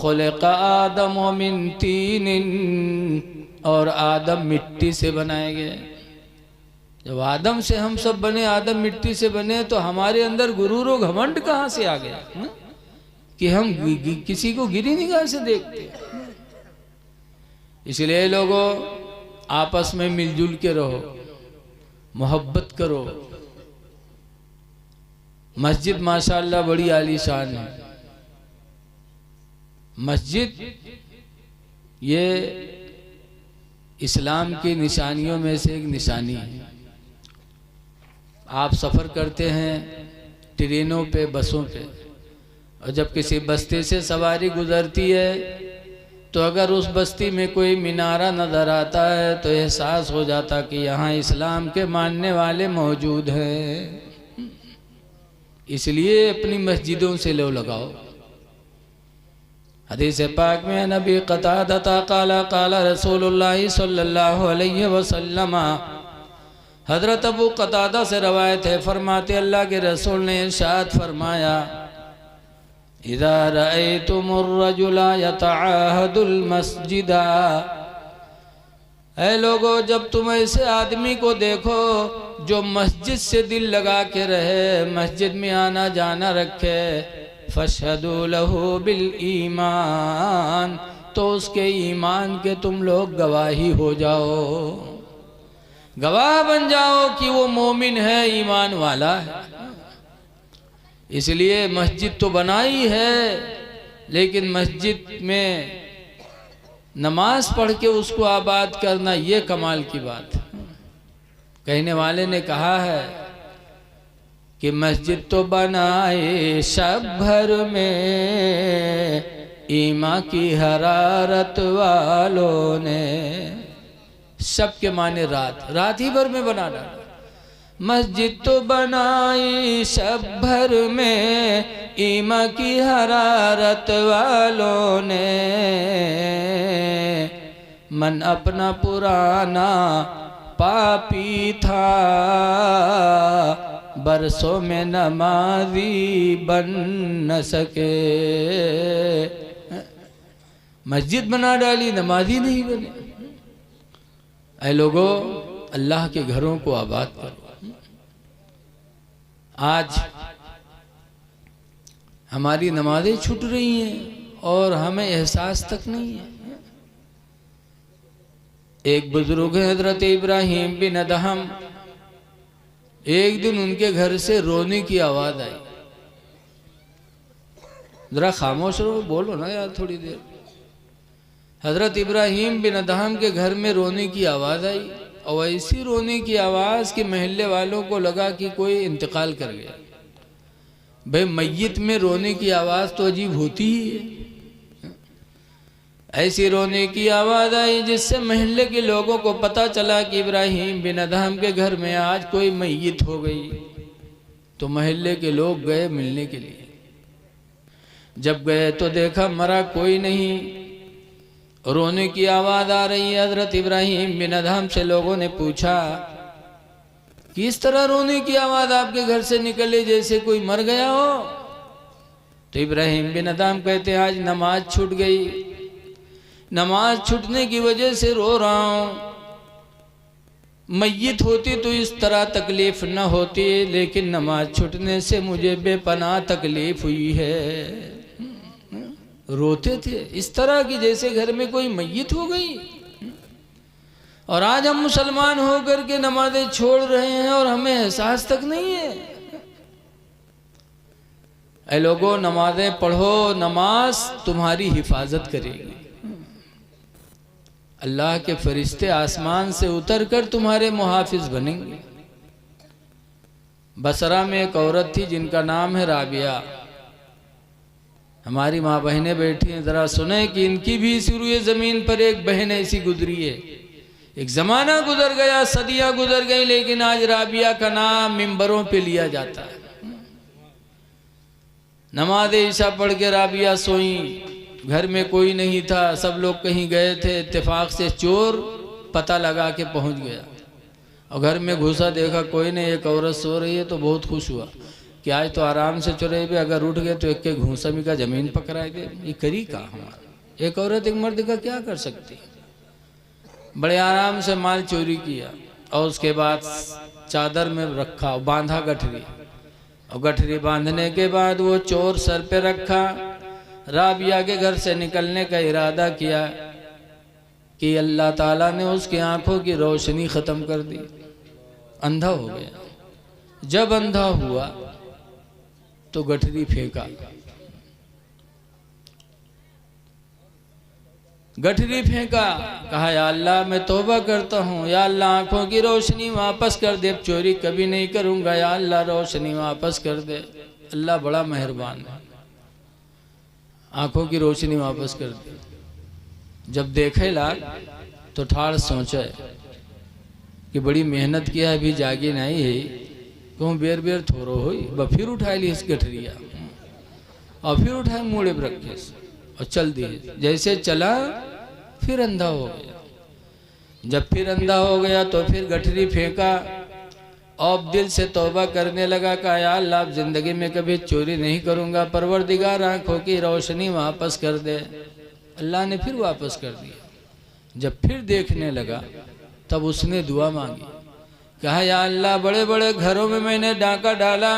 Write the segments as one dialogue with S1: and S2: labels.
S1: खुलिक़ आदम मिन तीन, और आदम मिट्टी से बनाए गए। जब आदम से हम सब बने, आदम मिट्टी से बने, तो हमारे अंदर गुरूर और घमंड कहाँ से आ गया कि हम किसी को गिरी निगाह से देखते। इसलिए लोगों, आपस में मिलजुल के रहो, मोहब्बत करो। मस्जिद माशाअल्लाह बड़ी आलीशान है। मस्जिद ये इस्लाम की निशानियों में से एक निशानी है। आप सफ़र करते हैं ट्रेनों पे, बसों पे, और जब किसी बस्ती से सवारी गुजरती है तो अगर उस बस्ती में कोई मीनारा नज़र आता है तो एहसास हो जाता कि यहाँ इस्लाम के मानने वाले मौजूद हैं। इसलिए अपनी मस्जिदों से लो लगाओ। हदीस पाक में नबी क़तादा क़ाला क़ाला रसूलुल्लाह सल्लल्लाहु अलैहि वसल्लम, हज़रत अबू क़तादा से रवायत है, फरमाते अल्लाह के रसूल ने इरशाद फरमाया, इज़ा रअयतुमुर रजुला यतअहदुल मस्जिदा, ऐ लोगो, जब तुम ऐसे आदमी को देखो जो मस्जिद से दिल लगा के रहे, मस्जिद में आना जाना रखे, फशहदू लहू बिल ईमान, तो उसके ईमान के तुम लोग गवाही हो जाओ, गवाह बन जाओ कि वो मोमिन है, ईमान वाला है। इसलिए मस्जिद तो बनाई है, लेकिन मस्जिद में नमाज पढ़ के उसको आबाद करना, ये कमाल की बात है। कहने वाले ने कहा है कि मस्जिद तो बनाए शब भर में, ईमा की हरारत वालों ने। शब के माने रात, रात ही भर में बना डाला। मस्जिद तो बनाई शब भर में, ईमा की हरारत वालों ने, मन अपना पुराना पापी था, बरसों में नमाजी बन न सके। मस्जिद बना डाली, नमाजी नहीं बने। ऐ लोगों, अल्लाह के घरों को आबाद करो। आज हमारी नमाजें छूट रही हैं और हमें एहसास तक नहीं है। एक बुजुर्ग है हजरत इब्राहिम बिन अदहम, एक दिन उनके घर से रोने की आवाज़ आई। जरा खामोश रहो, बोलो ना यार थोड़ी देर। हजरत इब्राहिम बिन अदहम के घर में रोने की आवाज़ आई, और ऐसी रोने की आवाज़ कि महल्ले वालों को लगा कि कोई इंतकाल कर गया। भाई मय्यत में रोने की आवाज़ तो अजीब होती ही है। ऐसी रोने की आवाज़ आई जिससे महल्ले के लोगों को पता चला कि इब्राहिम बिन अदहम के घर में आज कोई मय्यत हो गई। तो महल्ले के लोग गए मिलने के लिए। जब गए तो देखा मरा कोई नहीं, रोने की आवाज़ आ रही है। हज़रत इब्राहिम बिन अदहम से लोगों ने पूछा कि इस तरह रोने की आवाज़ आपके घर से निकले जैसे कोई मर गया हो। तो इब्राहिम बिन अदहम कहते हैं आज नमाज छूट गई, नमाज छूटने की वजह से रो रहा हूँ। मय्यत होती तो इस तरह तकलीफ़ न होती, लेकिन नमाज छूटने से मुझे बेपनाह तकलीफ़ हुई है। रोते थे इस तरह की जैसे घर में कोई मय्यत हो गई। और आज हम मुसलमान होकर के नमाजें छोड़ रहे हैं और हमें एहसास तक नहीं है। ऐ लोगों, नमाजें पढ़ो, नमाज तुम्हारी हिफाजत करेगी। अल्लाह के फरिश्ते आसमान से उतरकर तुम्हारे मुहाफिज बनेंगे। बसरा में एक औरत थी जिनका नाम है राबिया। हमारी माँ बहनें बैठी हैं, ज़रा सुने कि इनकी भी इस रुए ज़मीन पर एक बहन ऐसी गुजरी है। एक ज़माना गुजर गया, सदियाँ गुजर गई, लेकिन आज राबिया का नाम मिंबरों पे लिया जाता है। नमाज ईशा पढ़ के राबिया सोई, घर में कोई नहीं था, सब लोग कहीं गए थे। इत्तेफाक से चोर पता लगा के पहुंच गया और घर में घुसा, देखा कोई नहीं, एक औरत सो रही है तो बहुत खुश हुआ। कि आज तो आराम से चुरे भी, अगर उठ गए तो एक के घूसमी का जमीन पकड़ा दे। ये करी का हमारा, एक औरत एक मर्द का क्या कर सकती। बड़े आराम से माल चोरी किया और उसके बाद चादर में रखा, बांधा गठरी, और गठरी बांधने के बाद वो चोर सर पे रखा। राबिया के घर से निकलने का इरादा किया कि अल्लाह ताला ने उसकी आंखों की रोशनी खत्म कर दी, अंधा हो गया। जब अंधा हुआ तो गठरी फेंका, गठरी फेंका, कहा या अल्लाह मैं तौबा करता हूँ, या अल्लाह आंखों की रोशनी वापस कर दे, चोरी कभी नहीं करूँगा, या अल्लाह रोशनी वापस कर दे। अल्लाह बड़ा मेहरबान है, आंखों की रोशनी वापस कर दे। जब देखे लाग तो ठाड़ सोचे कि बड़ी मेहनत किया है, अभी जागी नहीं है, कहूँ बेर बेर थोरो हो, फिर उठा ली इस गठरिया, और फिर उठाए मूड़े पर रखे और चल दिए। जैसे चला फिर अंधा हो गया। जब फिर अंधा हो गया तो फिर गठरी फेंका और दिल से तौबा करने लगा, कहा या अल्लाह अब जिंदगी में कभी चोरी नहीं करूंगा, परवरदिगार आंखों की रोशनी वापस कर दे। अल्लाह ने फिर वापस कर दिया। जब फिर देखने लगा तब उसने दुआ मांगी, कहा या अल्लाह बड़े बड़े घरों में मैंने डाका डाला,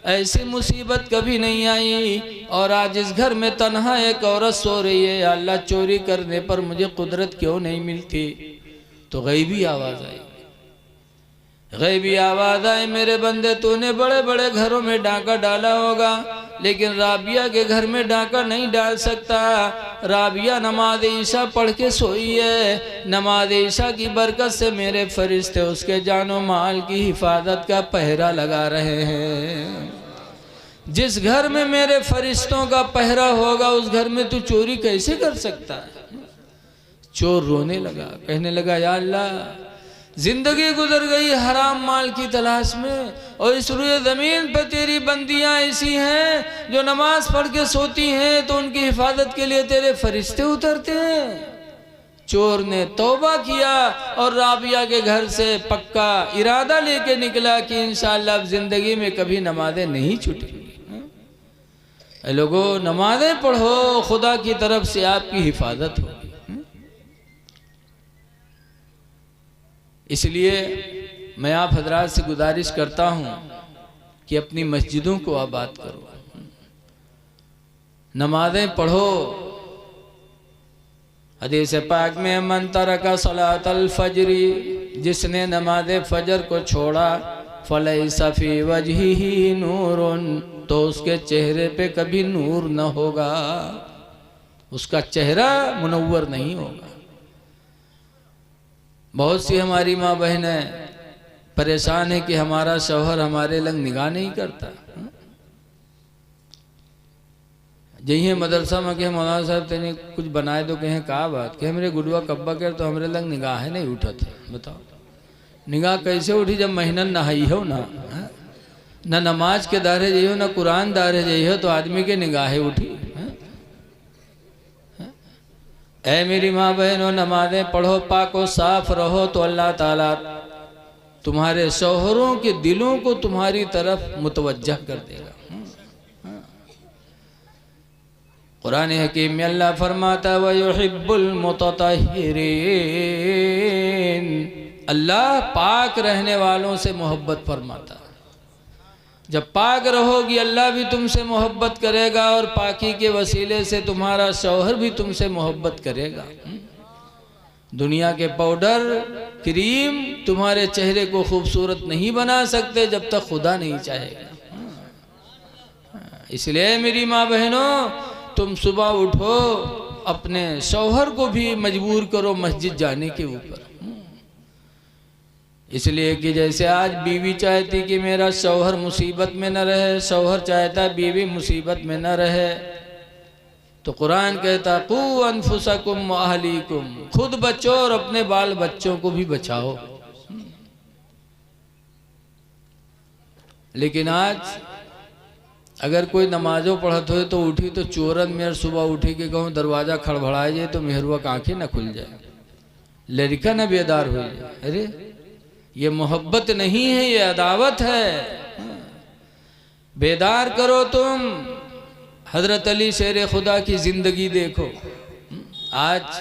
S1: ऐसी मुसीबत कभी नहीं आई, और आज इस घर में तन्हा एक औरत सो रही है, या अल्लाह चोरी करने पर मुझे कुदरत क्यों नहीं मिलती। तो गैबी आवाज़ आई, गैबी आवाज़ आई, मेरे बंदे तूने बड़े बड़े घरों में डाका डाला होगा, लेकिन राबिया के घर में डाका नहीं डाल सकता। राबिया नमाज ईशा पढ़ के सोई है, नमाज ईशा की बरकत से मेरे फरिश्ते उसके जानो माल की हिफाजत का पहरा लगा रहे हैं। जिस घर में मेरे फरिश्तों का पहरा होगा उस घर में तू चोरी कैसे कर सकता है। चोर रोने लगा, कहने लगा या अल्लाह जिंदगी गुजर गई हराम माल की तलाश में, और इस रुए ज़मीन पर तेरी बंदियां ऐसी हैं जो नमाज पढ़ के सोती हैं तो उनकी हिफाजत के लिए तेरे फरिश्ते उतरते हैं। चोर ने तौबा किया और राबिया के घर से पक्का इरादा लेके निकला कि इंशाअल्लाह अब जिंदगी में कभी नमाजें नहीं छूटेंगी। लोगों नमाजें पढ़ो, खुदा की तरफ से आपकी हिफाजत होगी। इसलिए मैं आप हजरात से गुजारिश करता हूँ कि अपनी मस्जिदों को आबाद करो, नमाजें पढ़ो। हदीस पाक में मन तरका सलातल फजरी, जिसने नमाज फजर को छोड़ा, फलैसा फी वजहिही नूरुन, तो उसके चेहरे पे कभी नूर न होगा, उसका चेहरा मुनव्वर नहीं होगा। बहुत सी हमारी माँ बहनें परेशान है कि हमारा शौहर हमारे लंग निगाह नहीं करता। जही मदरसा में कहे मौलाना साहब तेने कुछ बनाए तो कहें का बात, कहे मेरे गुडुआ कब्बा कर तो हमारे लंग निगाह है नहीं उठा था। बताओ निगाह कैसे उठी जब महीना नहाई हो ना, न नमाज के दायरे जइयो न कुरान दायरे जइयो तो आदमी के निगाहें उठी। ऐ मेरी माँ बहनों नमाजें पढ़ो, पाको साफ रहो तो अल्लाह ताला तुम्हारे शौहरों के दिलों को तुम्हारी तरफ मुतवज्जह कर देगा। कुरान हकीम में अल्लाह फरमाता व युहिब्बुल मुततहिरीन, अल्लाह पाक रहने वालों से मोहब्बत फरमाता। जब पाक रहोगी अल्लाह भी तुमसे मोहब्बत करेगा और पाकी के वसीले से तुम्हारा शौहर भी तुमसे मोहब्बत करेगा। दुनिया के पाउडर क्रीम तुम्हारे चेहरे को खूबसूरत नहीं बना सकते जब तक खुदा नहीं चाहेगा। इसलिए मेरी माँ बहनों तुम सुबह उठो, अपने शौहर को भी मजबूर करो मस्जिद जाने के ऊपर। इसलिए कि जैसे आज बीवी चाहती कि मेरा शौहर मुसीबत में न रहे, शौहर चाहता बीवी मुसीबत में न रहे, तो कुरान कहता कू अनफुसकुम व अहलीकुम, खुद बचो और अपने बाल बच्चों को भी बचाओ। लेकिन आज अगर कोई नमाजों पढ़त हो तो उठी तो चोरन में सुबह उठी के कहूँ दरवाजा खड़बड़ाए जाए तो मेहरुआ की आंखें न खुल जाए, लड़का न बेदार हो जाए। अरे ये मोहब्बत नहीं है, ये अदावत है। बेदार करो तुम। हजरत अली शेर खुदा की जिंदगी देखो। आज